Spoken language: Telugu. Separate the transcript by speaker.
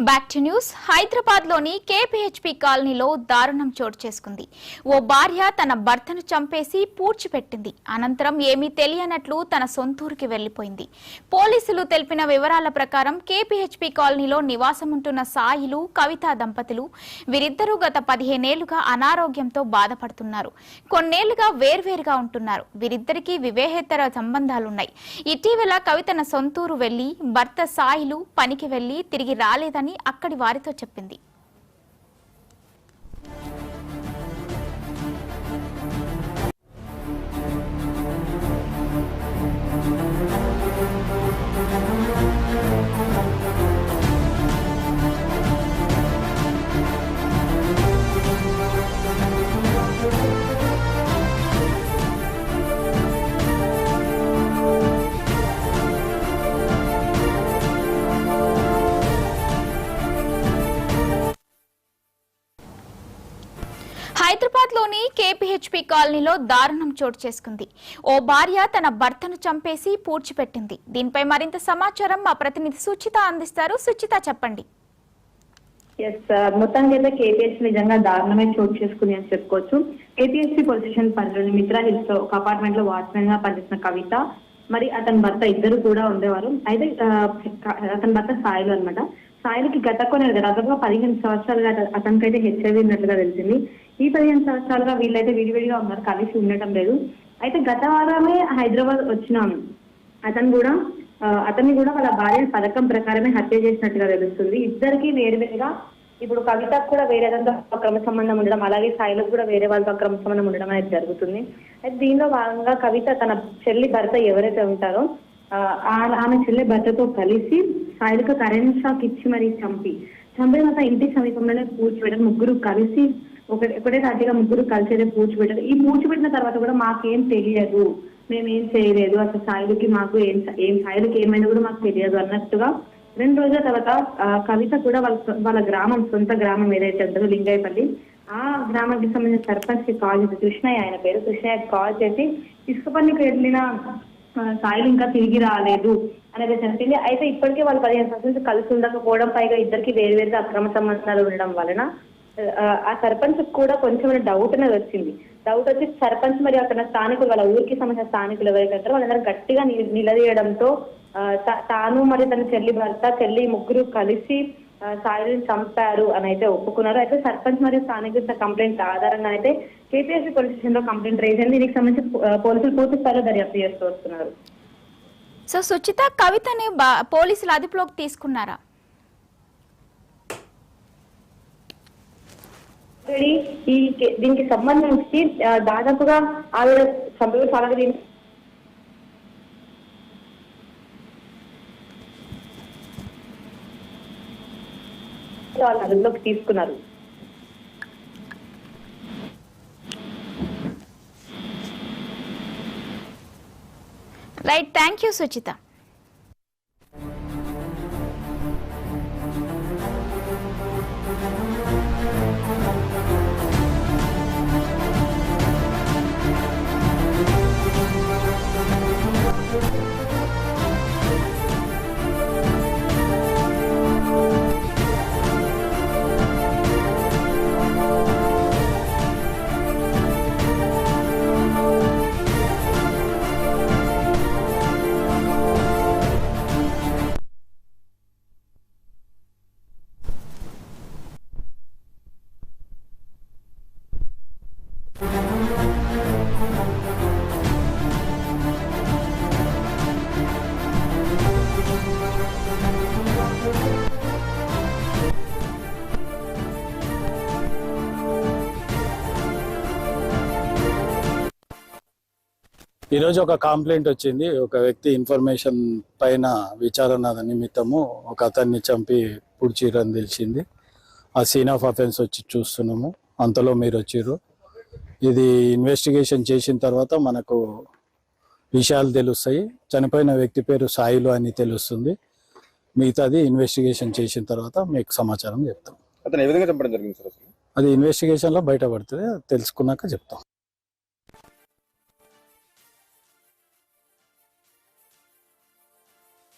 Speaker 1: Back to news. హైదరాబాద్లోని కేపీహెచ్పీ కాలనీలో దారుణం చోటు చేసుకుంది. ఓ భార్య తన భర్తను చంపేసి పూడ్చిపెట్టింది. అనంతరం ఏమీ తెలియనట్లు తన సొంతూరుకి వెళ్లిపోయింది. పోలీసులు తెలిపిన వివరాల ప్రకారం కేపీహెచ్పీ కాలనీలో నివాసముంటున్న సాయిలు, కవిత దంపతులు వీరిద్దరూ గత 15 ఏళ్లుగా అనారోగ్యంతో బాధపడుతున్నారు. కొన్నేళ్లుగా వేర్వేరుగా ఉంటున్నారు. వీరిద్దరికీ వివాహేతర సంబంధాలున్నాయి. ఇటీవల కవిత తన సొంతూరు వెళ్లి భర్త సాయిలు పనికి వెళ్లి తిరిగి రాలేదని అక్కడి వారితో చెప్పింది. హైదరాబాద్లోని కేపీహెచ్పీ కాలనీలో దారుణం చోటు చేసుకుంది. ఓ భార్య తన భర్తను చంపేసి పూడ్చిపెట్టింది. దీనిపై మరింత సమాచారం మా ప్రతినిధి సుచిత అందిస్తారు. సుచిత, చెప్పండి.
Speaker 2: మొత్తానికి అయితే కేపీహెచ్ నిజంగా దారుణమే చోటు చేసుకుంది అని చెప్పుకోవచ్చు. కేపీహెచ్పీ పోలీస్ స్టేషన్ పరిధిలోని మిత్రా హిల్స్ లో ఒక అపార్ట్మెంట్ లో వాచ్మెన్ గా పనిచేసిన కవిత మరి అతని భర్త ఇద్దరు కూడా ఉండేవారు. అయితే అతని భర్త సాయిలు అనమాట. సాయిలకి గత కొన్ని దాదాపుగా 15 సంవత్సరాలుగా అతనికైతే హెచ్ఐవి ఉన్నట్లుగా తెలిసింది. ఈ 15 సంవత్సరాలుగా వీళ్ళైతే విడివిడిగా ఉన్నారు, కలిసి ఉండటం లేదు. అయితే గత వారమే హైదరాబాద్ వచ్చిన అతన్ని కూడా వాళ్ళ భార్య పథకం ప్రకారమే హత్య చేసినట్టుగా తెలుస్తుంది. ఇద్దరికి వేరువేరుగా ఇప్పుడు కవితకు కూడా వేరే వాళ్ళతో అక్రమ సంబంధం ఉండడం, అలాగే సాయిలకు కూడా వేరే వాళ్ళతో అక్రమ సంబంధం ఉండడం అనేది జరుగుతుంది. అయితే దీనిలో భాగంగా కవిత తన చెల్లి భర్త ఎవరైతే ఉంటారో ఆమె చెల్లి భర్తతో కలిసి సాయిలకు కరెంట్ షాక్ ఇచ్చి మరీ చంపిన తర్వాత ఇంటి సమీపంలోనే పూడ్చిపెట్టారు. ముగ్గురు కలిసి ఒకటే సాటిగా ముగ్గురు కలిసి పూడ్చిపెట్టారు. ఈ పూడ్చిపెట్టిన తర్వాత కూడా మాకేం తెలియదు, మేమేం చేయలేదు, అసలు సాయిలకి మాకు సాయిలకి ఏమైనా కూడా మాకు తెలియదు అన్నట్టుగా 2 రోజుల తర్వాత కవిత కూడా వాళ్ళ గ్రామం, సొంత గ్రామం ఏదైతే ఉంటుందో లింగయ్యపల్లి, ఆ గ్రామానికి సంబంధించిన సర్పంచ్ కి కాల్ చేసి, కృష్ణయ్య ఆయన పేరు, కృష్ణయ్యకి కాల్ చేసి ఇసుక పనికి వెళ్ళిన సాయిలు ఇంకా తిరిగి రాలేదు అనేది చెప్పింది. అయితే ఇప్పటికే వాళ్ళు 15 సంవత్సరాలు కలిసి ఉండకపోవడం, పైగా ఇద్దరికి వేరువేరుగా అక్రమ సంబంధాలు ఉండడం వలన ఆ సర్పంచ్ కూడా కొంచెం డౌట్ అనేది వచ్చింది. డౌట్ వచ్చి సర్పంచ్ మరియు అక్కడ స్థానికులు, వాళ్ళ ఊరికి సంబంధించిన స్థానికులు ఎవరైతే ఉంటారో వాళ్ళందరూ గట్టిగా నిలదీయడంతో తాను మరియు తన చెల్లి ముగ్గురు కలిసి సాయిలను చంపారు అని అయితే ఒప్పుకున్నారు. అయితే సర్పంచ్ మరియు స్థానికుల కంప్లైంట్ ఆధారంగా అయితే కేపీహెచ్పీ పోలీస్ స్టేషన్ లో కంప్లైంట్ రైజ్ అయింది. దీనికి సంబంధించి పోలీసులు పూర్తి స్థాయిలో దర్యాప్తు చేస్తూ వస్తున్నారు.
Speaker 1: సో సుచిత, కవితని పోలీసులు అదుపులోకి తీసుకున్నారా?
Speaker 2: దీనికి సంబంధించి దాదాపుగా ఆవిడ సభ్యులు చాలా వాళ్ళు అదుపులోకి తీసుకున్నారు.
Speaker 1: Right, thank you Suchitha.
Speaker 3: ఈరోజు ఒక కంప్లైంట్ వచ్చింది. ఒక వ్యక్తి ఇన్ఫర్మేషన్ పైన విచారణ నిమిత్తము ఒక అతన్ని చంపి పుడిచిరని తెలిసింది. ఆ సీన్ ఆఫ్ అఫెన్స్ వచ్చి చూస్తున్నాము. అంతలో మీరు వచ్చిర్రు. ఇది ఇన్వెస్టిగేషన్ చేసిన తర్వాత మనకు విషయాలు తెలుస్తాయి. చనిపోయిన వ్యక్తి పేరు సాయిలు అని తెలుస్తుంది. మిగతాది ఇన్వెస్టిగేషన్ చేసిన తర్వాత మీకు సమాచారం చెప్తాం.
Speaker 4: అతను ఏ విధంగా చంపడం జరిగింది సార్?
Speaker 3: అది ఇన్వెస్టిగేషన్లో బయటపడుతుంది, తెలుసుకున్నాక చెప్తాం.